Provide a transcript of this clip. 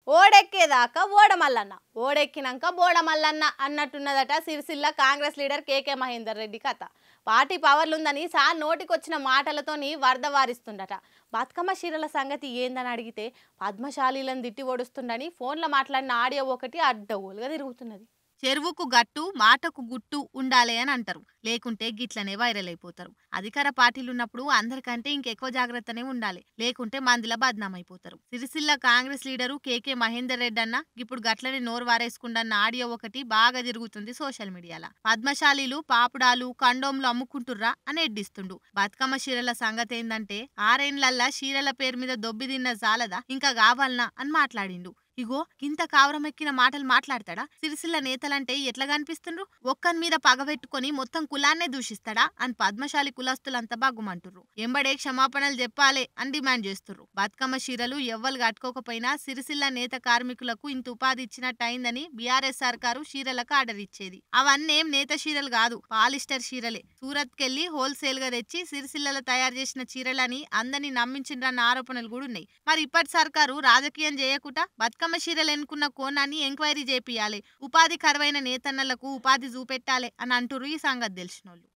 ఓడెక్కేదాకా ఓడమల్లన్న ఓడెక్కినాక బోడమల్లన్న అన్నట్టున్నదట Sircilla Congress leader కేకే మహేందర్ రెడ్డి కథ. Party పవర్లుందని sir నోటికొచ్చిన మాటలతోని వరద వారిస్తుండట. బతుకమ్మ చీరల సంగతి ఏందని అడిగితే పద్మశాలీలను తిట్టి ఓడుస్తుండని ఫోన్లో మాట్లాడిన ఆడియో ఒకటి అడ్డగోలుగా తిరుగుతున్నది. చెరువుకు గట్టు మాటకు గుట్టు ఉండాలి అని అంటారు, లేకుంటే గిట్లనే వైరల్ అయిపోతారు. అధికార పార్టీలు ఉన్నప్పుడు అందరికంటే ఇంకెక్కువ జాగ్రత్తనే ఉండాలి, లేకుంటే మందిల బద్నాం అయిపోతారు. సిరిసిల్ల కాంగ్రెస్ లీడరు కేకే మహేందర్ రెడ్డి అన్న ఇప్పుడు గట్లనే నోరు వారేసుకుండన్న ఆడియో ఒకటి బాగా తిరుగుతుంది సోషల్ మీడియాలో. పద్మశాలీలు పాపుడాలు కండోంలు అమ్ముకుంటుర్రా అని ఎడ్డిస్తుండు. బతుకమ్మ చీరల సంగతి ఏందంటే ఆరేండ్లల్లా చీరల పేరు మీద దొబ్బి తిన్న జాలదా ఇంకా కావాలనా అని మాట్లాడిండు. ఇగో ఇంత కావరం ఎక్కిన మాటలు మాట్లాడతాడా? సిరిసిల్ల నేతలంటే ఎట్లా కనిపిస్తుండ్రు? ఒక్కని మీద పగబెట్టుకొని మొత్తం కులాన్నే దూషిస్తాడా అని పద్మశాలి కులస్తులంతా బాగుమంటుర్రు. ఎంబడే క్షమాపణలు చెప్పాలి అని డిమాండ్ చేస్తుర్రు. బతుకమ్మ చీరలు ఎవ్వరు కట్టుకోకపోయినా సిరిసిల్ల నేత కార్మికులకు ఇంత ఉపాధి ఇచ్చినట్టు అయిందని బీఆర్ఎస్ సర్కారు చీరలకు ఆర్డర్ ఇచ్చేది. అవన్నేం నేత చీరలు కాదు, పాలిస్టర్ చీరలే. సూరత్ కెళ్లి హోల్సేల్ గా తెచ్చి సిరిసిల్లలో తయారు చేసిన చీరలని అందరినీ నమ్మించిండ్రన్న ఆరోపణలు కూడా ఉన్నాయి. మరి ఇప్పటి సర్కారు రాజకీయం చేయకుండా బతుకమ్మ చీరలు ఎన్నుకున్న కోణాన్ని ఎంక్వైరీ చేపియాలి, ఉపాధి కరువైన నేతన్నలకు ఉపాధి చూపెట్టాలి అని అంటుర్రు ఈ సంగతి తెలిసినోళ్ళు.